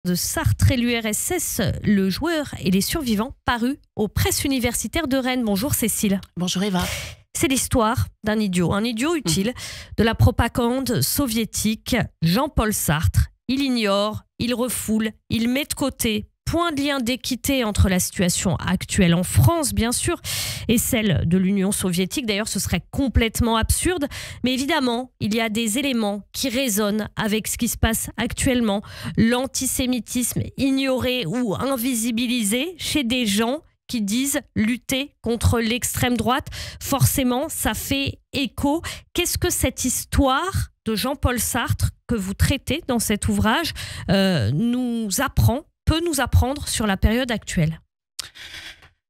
de Sartre et l'URSS, le joueur et les survivants, paru aux presses universitaires de Rennes. Bonjour Cécile. Bonjour Eva. C'est l'histoire d'un idiot utile de la propagande soviétique, Jean-Paul Sartre. Il ignore, il refoule, il met de côté. Point de lien d'équité entre la situation actuelle en France, bien sûr, et celle de l'Union soviétique. D'ailleurs, ce serait complètement absurde. Mais évidemment, il y a des éléments qui résonnent avec ce qui se passe actuellement. L'antisémitisme ignoré ou invisibilisé chez des gens qui disent lutter contre l'extrême droite. Forcément, ça fait écho. Qu'est-ce que cette histoire de Jean-Paul Sartre que vous traitez dans cet ouvrage peut nous apprendre sur la période actuelle?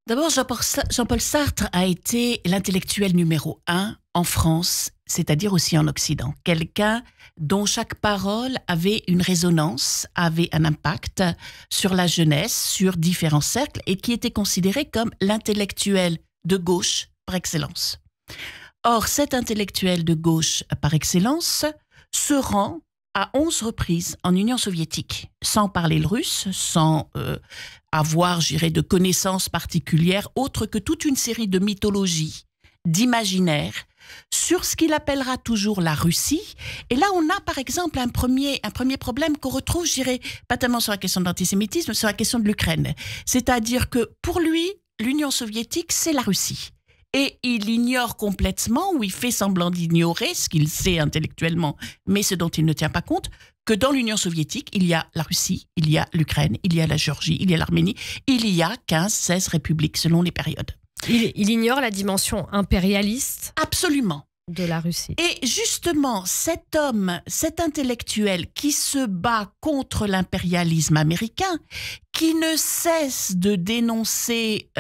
D'abord, Jean-Paul Sartre a été l'intellectuel numéro 1 en France, c'est-à-dire aussi en Occident. Quelqu'un dont chaque parole avait une résonance, avait un impact sur la jeunesse, sur différents cercles, et qui était considéré comme l'intellectuel de gauche par excellence. Or, cet intellectuel de gauche par excellence se rend à 11 reprises en Union soviétique, sans parler le russe, sans avoir, je dirais, de connaissances particulières, autres que toute une série de mythologies, d'imaginaires, sur ce qu'il appellera toujours la Russie. Et là, on a par exemple un premier problème qu'on retrouve, je dirais, pas tellement sur la question de l'antisémitisme, sur la question de l'Ukraine. C'est-à-dire que pour lui, l'Union soviétique, c'est la Russie. Et il ignore complètement, ou il fait semblant d'ignorer ce qu'il sait intellectuellement, mais ce dont il ne tient pas compte, que dans l'Union soviétique, il y a la Russie, il y a l'Ukraine, il y a la Géorgie, il y a l'Arménie, il y a 15-16 républiques selon les périodes. Il ignore la dimension impérialiste. Absolument. De la Russie. Et justement, cet homme, cet intellectuel qui se bat contre l'impérialisme américain, qui ne cesse de dénoncer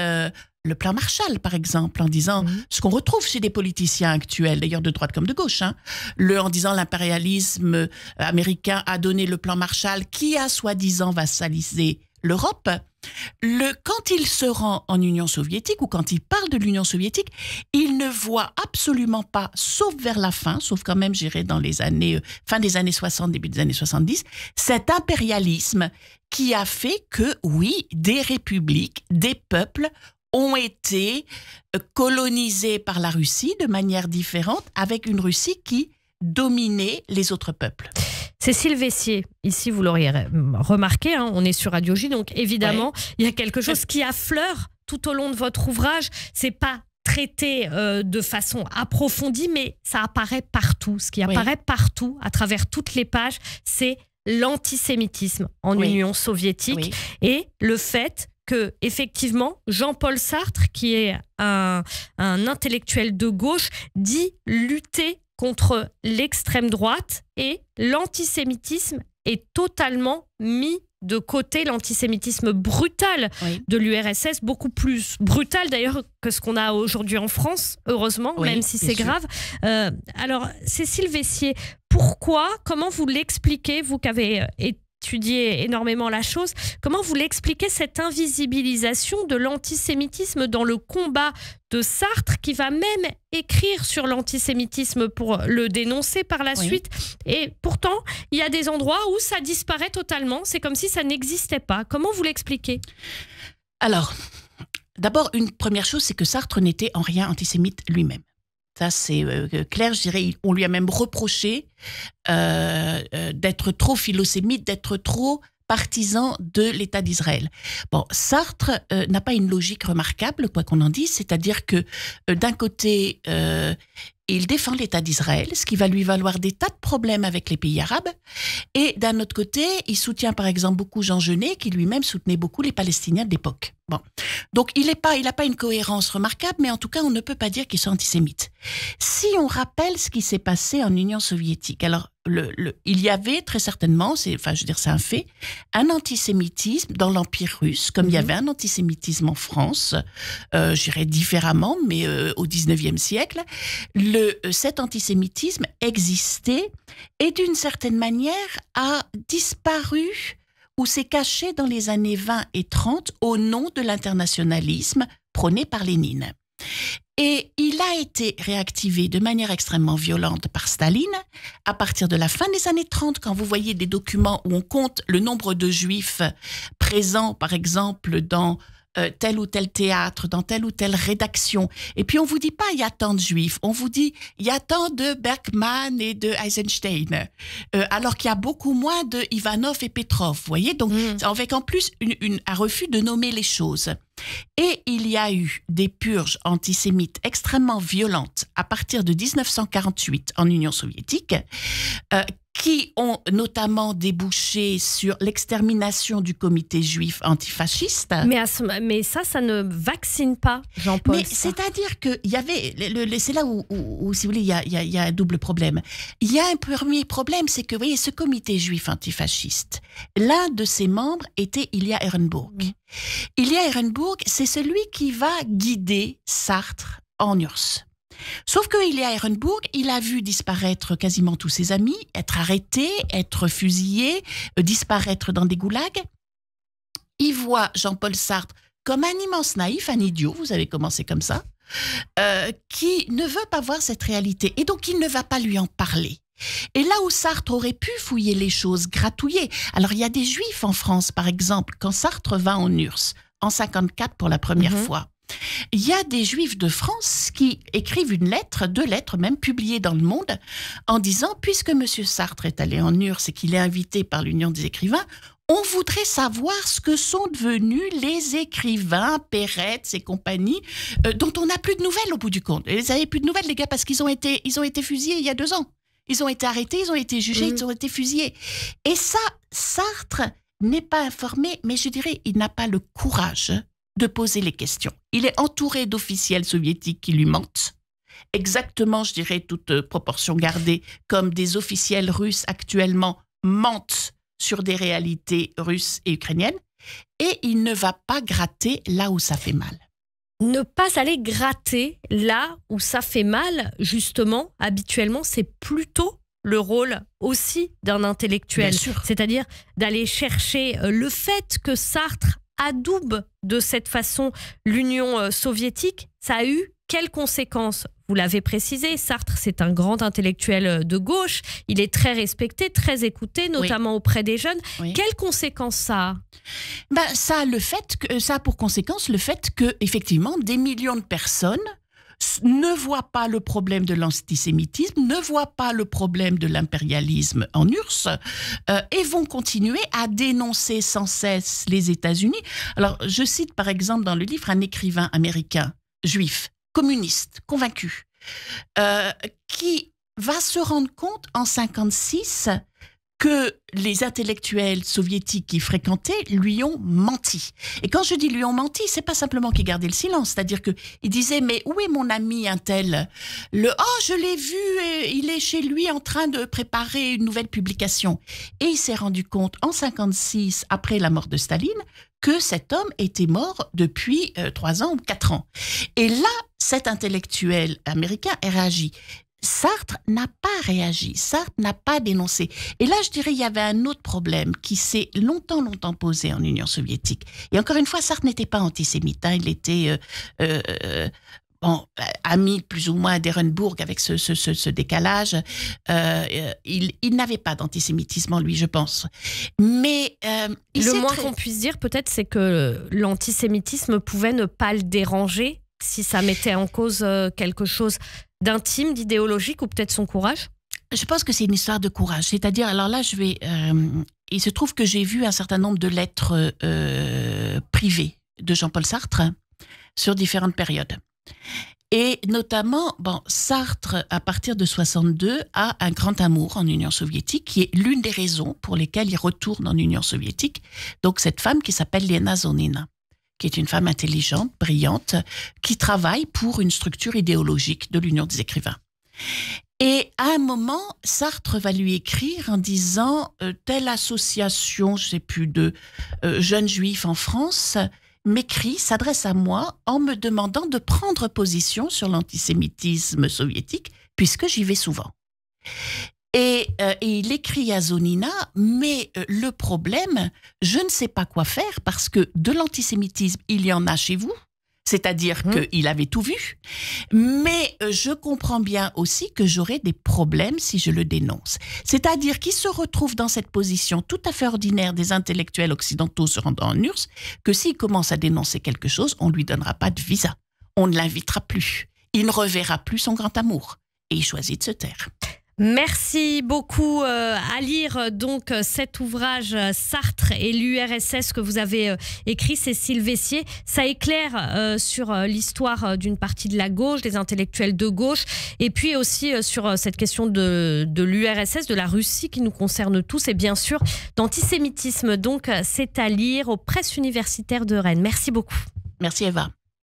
le plan Marshall, par exemple, en disant ce qu'on retrouve chez des politiciens actuels, d'ailleurs de droite comme de gauche, en disant l'impérialisme américain a donné le plan Marshall qui a soi-disant vassalisé l'Europe. Quand il se rend en Union soviétique ou quand il parle de l'Union soviétique, il ne voit absolument pas, sauf vers la fin, sauf quand même, j'irai dans les années, fin des années 60, début des années 70, cet impérialisme qui a fait que, oui, des républiques, des peuples ont été colonisés par la Russie de manière différente, avec une Russie qui dominait les autres peuples. Cécile Vessier, ici vous l'auriez remarqué, on est sur Radio J, donc évidemment, il y a quelque chose qui affleure tout au long de votre ouvrage. C'est pas traité de façon approfondie, mais ça apparaît partout. Ce qui apparaît partout, à travers toutes les pages, c'est l'antisémitisme en Union soviétique et le fait que, effectivement, Jean-Paul Sartre, qui est un intellectuel de gauche, dit lutter contre l'extrême droite et l'antisémitisme est totalement mis de côté, l'antisémitisme brutal de l'URSS, beaucoup plus brutal d'ailleurs que ce qu'on a aujourd'hui en France, heureusement, même si c'est grave. Alors, Cécile Vessier, comment vous l'expliquez, vous qui avez étudié énormément la chose, comment vous l'expliquez cette invisibilisation de l'antisémitisme dans le combat de Sartre, qui va même écrire sur l'antisémitisme pour le dénoncer par la suite, et pourtant il y a des endroits où ça disparaît totalement, c'est comme si ça n'existait pas. Comment vous l'expliquez? Alors, d'abord, une première chose, c'est que Sartre n'était en rien antisémite lui-même. Ça, c'est clair, je dirais, on lui a même reproché d'être trop philosémite, d'être trop partisan de l'État d'Israël. Bon, Sartre n'a pas une logique remarquable, quoi qu'on en dise, c'est-à-dire que d'un côté, il défend l'État d'Israël, ce qui va lui valoir des tas de problèmes avec les pays arabes, et d'un autre côté, il soutient par exemple beaucoup Jean Genet, qui lui-même soutenait beaucoup les Palestiniens de l'époque. Bon. Donc il n'a pas une cohérence remarquable, mais en tout cas, on ne peut pas dire qu'il soit antisémite. Si on rappelle ce qui s'est passé en Union soviétique, alors il y avait très certainement, c'est un fait, un antisémitisme dans l'Empire russe, comme il y avait un antisémitisme en France, je dirais différemment, mais au 19e siècle. Cet antisémitisme existait et d'une certaine manière a disparu ou s'est caché dans les années 20 et 30 au nom de l'internationalisme prôné par Lénine. Et il a été réactivé de manière extrêmement violente par Staline à partir de la fin des années 30, quand vous voyez des documents où on compte le nombre de juifs présents, par exemple, dans tel ou tel théâtre, dans telle ou telle rédaction. Et puis on vous dit pas il y a tant de juifs, on vous dit il y a tant de Bergman et de Eisenstein, alors qu'il y a beaucoup moins de Ivanov et Petrov, vous voyez, donc avec en plus un refus de nommer les choses. Et il y a eu des purges antisémites extrêmement violentes à partir de 1948 en Union soviétique, qui ont notamment débouché sur l'extermination du comité juif antifasciste. Mais ça ne vaccine pas, Jean-Paul. Mais c'est-à-dire qu'il y avait... c'est là où, si vous voulez, il y a un double problème. Il y a un premier problème, c'est que, vous voyez, ce comité juif antifasciste, l'un de ses membres était Ilya Ehrenburg. Ilya Ehrenburg, c'est celui qui va guider Sartre en URSS. Sauf que Ilya Ehrenburg, il a vu disparaître quasiment tous ses amis, être arrêté, être fusillé, disparaître dans des goulags. Il voit Jean-Paul Sartre comme un immense naïf, un idiot, vous avez commencé comme ça, qui ne veut pas voir cette réalité et donc il ne va pas lui en parler. Et là où Sartre aurait pu fouiller les choses, gratouiller. Alors il y a des juifs en France, par exemple, quand Sartre va en URSS, en 1954 pour la première fois, il y a des juifs de France qui écrivent une lettre, 2 lettres même, publiées dans Le Monde, en disant, puisque M. Sartre est allé en URSS et qu'il est invité par l'Union des écrivains, on voudrait savoir ce que sont devenus les écrivains, Peretz et compagnie, dont on n'a plus de nouvelles au bout du compte. Ils n'avaient plus de nouvelles, les gars, parce qu'ils ont été fusillés il y a 2 ans. Ils ont été arrêtés, ils ont été jugés, ils ont été fusillés. Et ça, Sartre n'est pas informé, mais je dirais, il n'a pas le courage de poser les questions. Il est entouré d'officiels soviétiques qui lui mentent, exactement, je dirais, toute proportion gardée, comme des officiels russes actuellement mentent sur des réalités russes et ukrainiennes, et il ne va pas gratter là où ça fait mal. Ne pas aller gratter là où ça fait mal, justement, habituellement, c'est plutôt le rôle aussi d'un intellectuel. C'est-à-dire d'aller chercher le fait que Sartre adoube de cette façon l'Union soviétique, ça a eu quelles conséquences ? Vous l'avez précisé, Sartre, c'est un grand intellectuel de gauche, il est très respecté, très écouté, notamment auprès des jeunes. Quelles conséquences ça a ? Ça a pour conséquence le fait que, effectivement, des millions de personnes ne voient pas le problème de l'antisémitisme, ne voient pas le problème de l'impérialisme en URSS et vont continuer à dénoncer sans cesse les États-Unis. Alors, je cite par exemple dans le livre un écrivain américain, juif, communiste, convaincu, qui va se rendre compte en 1956 que les intellectuels soviétiques qu'il fréquentait lui ont menti. Et quand je dis lui ont menti, c'est pas simplement qu'ils gardaient le silence, c'est-à-dire qu'ils disaient « mais où est mon ami un tel ? Je l'ai vu, il est chez lui en train de préparer une nouvelle publication. » Et il s'est rendu compte en 1956, après la mort de Staline, que cet homme était mort depuis 3 ans ou 4 ans. Et là, cet intellectuel américain a réagi. Sartre n'a pas réagi, Sartre n'a pas dénoncé. Et là, je dirais, il y avait un autre problème qui s'est longtemps posé en Union soviétique. Et encore une fois, Sartre n'était pas antisémite, il était ami plus ou moins d'Ehrenburg avec ce décalage. Il n'avait pas d'antisémitisme en lui, je pense. Mais le moins qu'on puisse dire, peut-être, c'est que l'antisémitisme pouvait ne pas le déranger si ça mettait en cause quelque chose d'intime, d'idéologique, ou peut-être son courage ? Je pense que c'est une histoire de courage. C'est-à-dire, alors là, il se trouve que j'ai vu un certain nombre de lettres privées de Jean-Paul Sartre sur différentes périodes. Et notamment, Sartre, à partir de 1962, a un grand amour en Union soviétique, qui est l'une des raisons pour lesquelles il retourne en Union soviétique. Donc, cette femme qui s'appelle Lena Zonina, qui est une femme intelligente, brillante, qui travaille pour une structure idéologique de l'Union des écrivains. Et à un moment, Sartre va lui écrire en disant telle association, je ne sais plus, de jeunes juifs en France m'écrit, s'adresse à moi en me demandant de prendre position sur l'antisémitisme soviétique, puisque j'y vais souvent. Et il écrit à Zonina, mais le problème, je ne sais pas quoi faire parce que de l'antisémitisme, il y en a chez vous. C'est-à-dire qu'il avait tout vu. Mais je comprends bien aussi que j'aurai des problèmes si je le dénonce. C'est-à-dire qu'il se retrouve dans cette position tout à fait ordinaire des intellectuels occidentaux se rendant en URSS, que s'il commence à dénoncer quelque chose, on ne lui donnera pas de visa. On ne l'invitera plus. Il ne reverra plus son grand amour. Et il choisit de se taire. Merci beaucoup. À lire donc cet ouvrage Sartre et l'URSS que vous avez écrit, Cécile Vessier. Ça éclaire sur l'histoire d'une partie de la gauche, des intellectuels de gauche, et puis aussi sur cette question de l'URSS, de la Russie qui nous concerne tous, et bien sûr d'antisémitisme. Donc c'est à lire aux presses universitaires de Rennes. Merci beaucoup. Merci Eva.